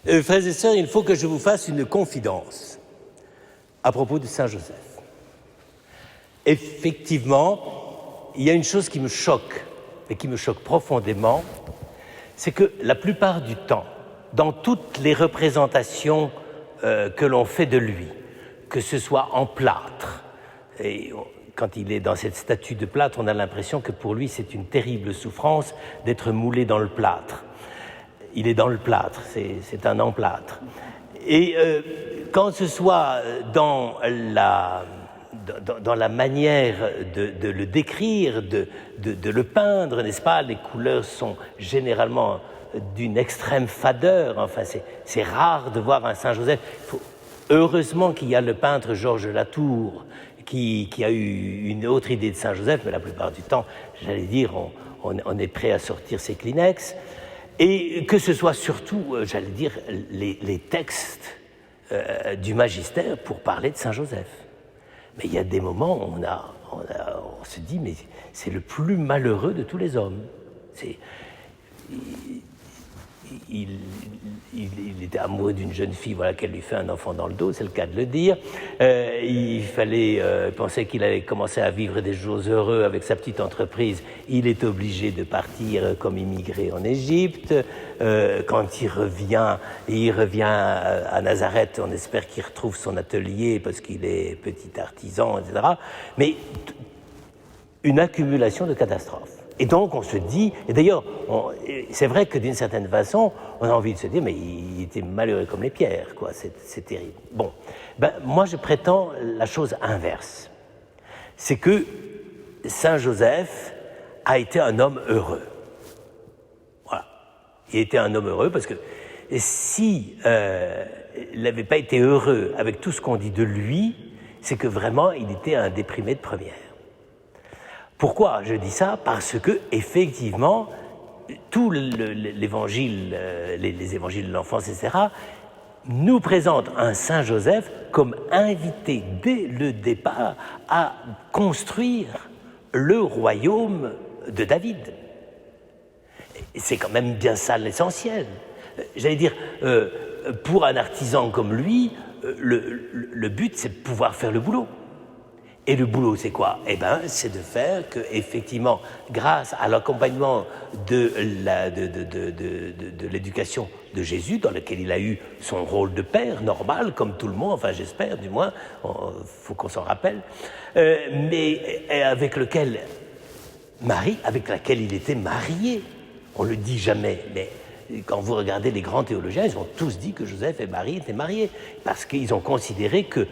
Frères et sœurs, il faut que je vous fasse une confidence à propos de Saint Joseph. Effectivement, il y a une chose qui me choque, et qui me choque profondément, c'est que la plupart du temps, dans toutes les représentations que l'on fait de lui, que ce soit en plâtre, et quand il est dans cette statue de plâtre, on a l'impression que pour lui c'est une terrible souffrance d'être moulé dans le plâtre. Il est dans le plâtre, c'est un emplâtre. Et quand ce soit dans la manière de le décrire, de le peindre, n'est-ce pas? Les couleurs sont généralement d'une extrême fadeur. Enfin, c'est rare de voir un Saint-Joseph. Heureusement qu'il y a le peintre Georges Latour qui a eu une autre idée de Saint-Joseph, mais la plupart du temps, j'allais dire, on est prêt à sortir ses Kleenex. Et que ce soit surtout, j'allais dire, les textes du magistère pour parler de Saint-Joseph. Mais il y a des moments où on se dit, mais c'est le plus malheureux de tous les hommes. Il était amoureux d'une jeune fille, voilà, qu'elle lui fait un enfant dans le dos, c'est le cas de le dire. Il pensait qu'il allait commencer à vivre des jours heureux avec sa petite entreprise. Il est obligé de partir comme immigré en Égypte. Quand il revient à Nazareth, on espère qu'il retrouve son atelier parce qu'il est petit artisan, etc. Mais une accumulation de catastrophes. Et donc on se dit, et d'ailleurs c'est vrai que d'une certaine façon on a envie de se dire mais il était malheureux comme les pierres, quoi, c'est terrible. Bon, moi je prétends la chose inverse, c'est que Saint Joseph a été un homme heureux. Voilà, il était un homme heureux parce que si il n'avait pas été heureux avec tout ce qu'on dit de lui, c'est que vraiment il était un déprimé de première. Pourquoi je dis ça? Parce que, effectivement, tout l'évangile, les évangiles de l'enfance, etc., nous présentent un Saint Joseph comme invité dès le départ à construire le royaume de David. Et c'est quand même bien ça l'essentiel. J'allais dire, pour un artisan comme lui, le but, c'est de pouvoir faire le boulot. Et le boulot, c'est quoi? Eh bien, c'est de faire que, effectivement, grâce à l'accompagnement de l'éducation de Jésus, dans lequel il a eu son rôle de père, normal, comme tout le monde, enfin j'espère du moins, faut qu'on s'en rappelle, mais avec laquelle il était marié. On le dit jamais, mais quand vous regardez les grands théologiens, ils ont tous dit que Joseph et Marie étaient mariés, parce qu'ils ont considéré que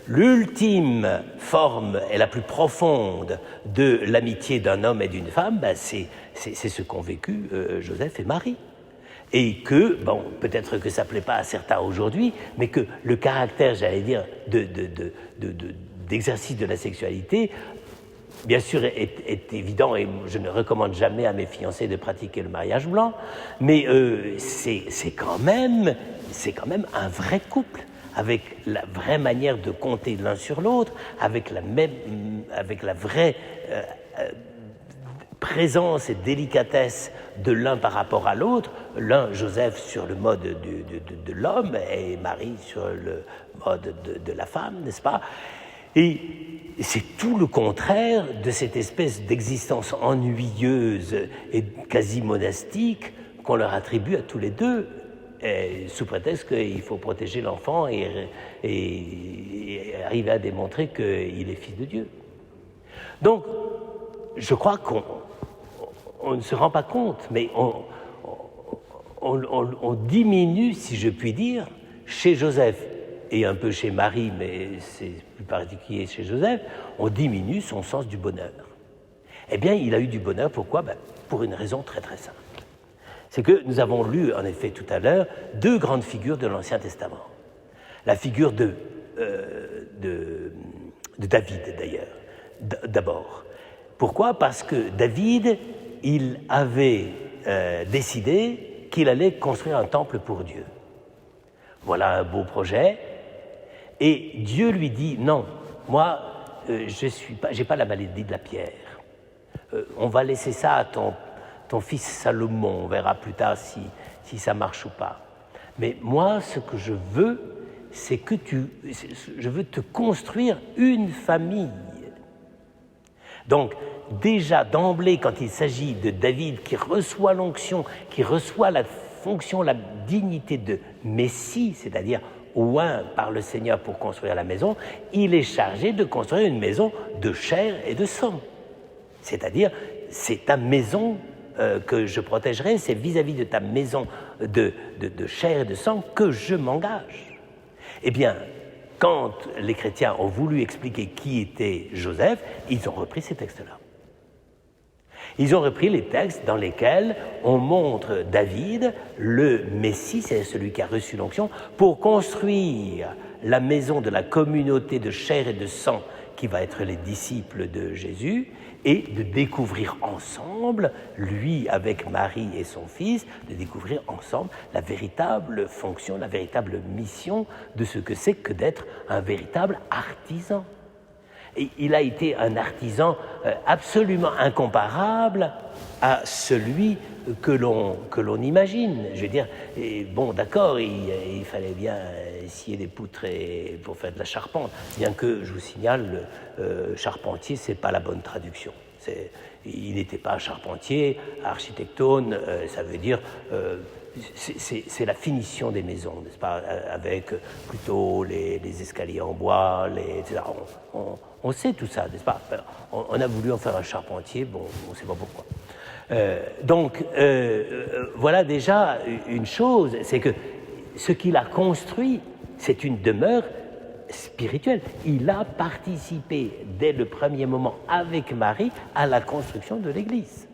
l'ultime forme et la plus profonde de l'amitié d'un homme et d'une femme, c'est ce qu'ont vécu Joseph et Marie. Et que, bon, peut-être que ça ne plaît pas à certains aujourd'hui, mais que le caractère, j'allais dire, d'exercice de la sexualité, bien sûr, est évident, et je ne recommande jamais à mes fiancés de pratiquer le mariage blanc, mais c'est quand même un vrai couple, avec la vraie manière de compter l'un sur l'autre, avec la vraie présence et délicatesse de l'un par rapport à l'autre, l'un, Joseph, sur le mode de l'homme, et Marie sur le mode de la femme, n'est-ce pas? Et c'est tout le contraire de cette espèce d'existence ennuyeuse et quasi monastique qu'on leur attribue à tous les deux, sous prétexte qu'il faut protéger l'enfant et arriver à démontrer qu'il est fils de Dieu. Donc, je crois qu'on ne se rend pas compte, mais on diminue, si je puis dire, chez Joseph, et un peu chez Marie, mais c'est plus particulier chez Joseph, on diminue son sens du bonheur. Eh bien, il a eu du bonheur, pourquoi? Pour une raison très très simple. C'est que nous avons lu, en effet, tout à l'heure, deux grandes figures de l'Ancien Testament. La figure de David, d'ailleurs, d'abord. Pourquoi? Parce que David, il avait décidé qu'il allait construire un temple pour Dieu. Voilà un beau projet. Et Dieu lui dit, non, moi, j'ai pas la maladie de la pierre. On va laisser ça à ton fils Salomon, on verra plus tard si ça marche ou pas. Mais moi, ce que je veux, c'est que je veux te construire une famille. Donc, déjà d'emblée, quand il s'agit de David qui reçoit l'onction, qui reçoit la fonction, la dignité de Messie, c'est-à-dire oint par le Seigneur pour construire la maison, il est chargé de construire une maison de chair et de sang. C'est-à-dire, c'est ta maison que je protégerai, c'est vis-à-vis de ta maison de chair et de sang que je m'engage. Eh bien, quand les chrétiens ont voulu expliquer qui était Joseph, ils ont repris ces textes-là. Ils ont repris les textes dans lesquels on montre David, le Messie, c'est celui qui a reçu l'onction, pour construire la maison de la communauté de chair et de sang qui va être les disciples de Jésus, et de découvrir ensemble, lui avec Marie et son fils, de découvrir ensemble la véritable fonction, la véritable mission de ce que c'est que d'être un véritable artisan. Et il a été un artisan absolument incomparable à celui que l'on imagine. Je veux dire, bon, d'accord, il fallait bien scier des poutres pour faire de la charpente, bien que, je vous signale, charpentier, c'est pas la bonne traduction. Il n'était pas charpentier, architectone, ça veut dire... c'est la finition des maisons, n'est-ce pas, avec plutôt les escaliers en bois, etc. On sait tout ça, n'est-ce pas? On a voulu en faire un charpentier, bon, on ne sait pas pourquoi. Donc, voilà déjà une chose, c'est que ce qu'il a construit, c'est une demeure spirituelle. Il a participé dès le premier moment avec Marie à la construction de l'Église.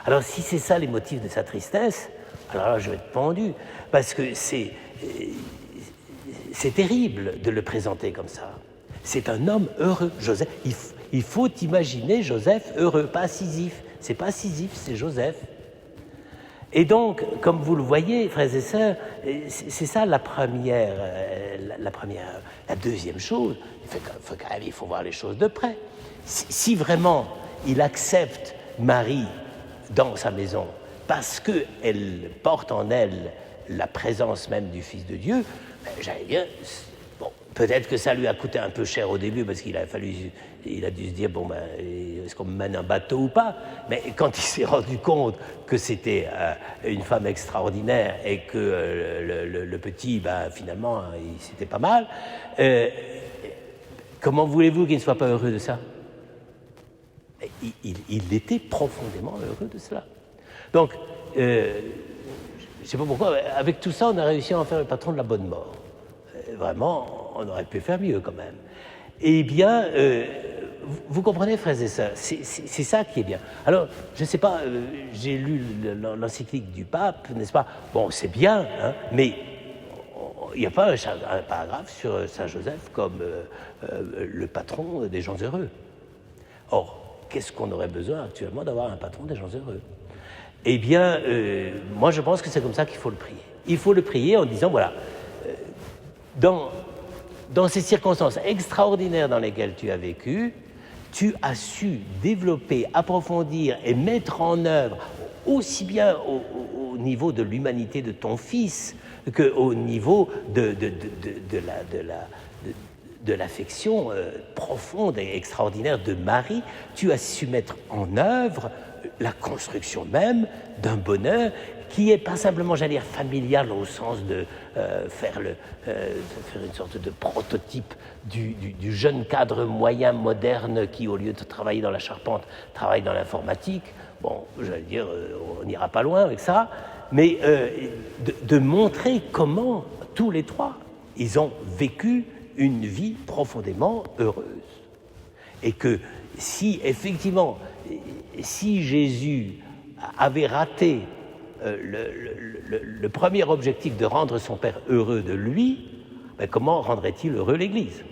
Alors, si c'est ça les motifs de sa tristesse, alors là, je vais être pendu, parce que c'est terrible de le présenter comme ça. C'est un homme heureux, Joseph. Il faut imaginer Joseph heureux, pas Sisyphe. C'est pas Sisyphe, c'est Joseph. Et donc, comme vous le voyez, frères et sœurs, c'est ça la première. La deuxième chose, il faut voir les choses de près. Si vraiment il accepte Marie dans sa maison, parce qu'elle porte en elle la présence même du Fils de Dieu, j'allais dire, bon, peut-être que ça lui a coûté un peu cher au début, parce qu'il a dû se dire, bon, ben, est-ce qu'on me mène un bateau ou pas? Mais quand il s'est rendu compte que c'était une femme extraordinaire et que le petit, ben, finalement, c'était pas mal, comment voulez-vous qu'il ne soit pas heureux de ça? Il était profondément heureux de cela. Donc, je ne sais pas pourquoi, avec tout ça, on a réussi à en faire le patron de la bonne mort. Vraiment, on aurait pu faire mieux quand même. Eh bien, vous comprenez, frères et sœurs, c'est ça qui est bien. Alors, je ne sais pas, j'ai lu l'encyclique du pape, n'est-ce pas? Bon, c'est bien, hein, mais il n'y a pas un paragraphe sur Saint Joseph comme le patron des gens heureux. Or, qu'est-ce qu'on aurait besoin actuellement d'avoir un patron des gens heureux? Eh bien, moi je pense que c'est comme ça qu'il faut le prier. Il faut le prier en disant, voilà, dans ces circonstances extraordinaires dans lesquelles tu as vécu, tu as su développer, approfondir et mettre en œuvre, aussi bien au niveau de l'humanité de ton fils qu'au niveau de l'affection profonde et extraordinaire de Marie, tu as su mettre en œuvre la construction même d'un bonheur qui est pas simplement, j'allais dire, familial au sens de faire une sorte de prototype du jeune cadre moyen moderne qui, au lieu de travailler dans la charpente, travaille dans l'informatique. Bon, j'allais dire, on n'ira pas loin avec ça, mais de montrer comment tous les trois, ils ont vécu une vie profondément heureuse. Et que si, effectivement, si Jésus avait raté le premier objectif de rendre son Père heureux de lui, ben comment rendrait-il heureux l'Église?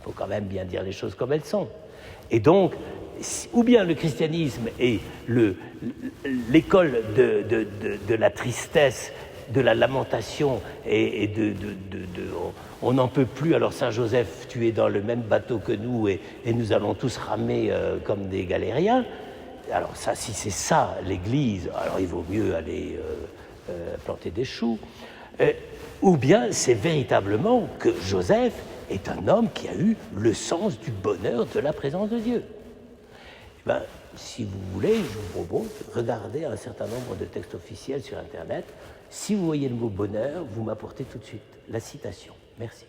Il faut quand même bien dire les choses comme elles sont. Et donc, ou bien le christianisme est l'école de la tristesse, de la lamentation et on n'en peut plus, alors Saint Joseph, tu es dans le même bateau que nous et nous allons tous ramer comme des galériens. Alors ça, si c'est ça l'Église, alors il vaut mieux aller planter des choux, ou bien c'est véritablement que Joseph est un homme qui a eu le sens du bonheur de la présence de Dieu. Eh bien, si vous voulez, je vous propose de regarder un certain nombre de textes officiels sur Internet. Si vous voyez le mot bonheur, vous m'apportez tout de suite la citation. Merci.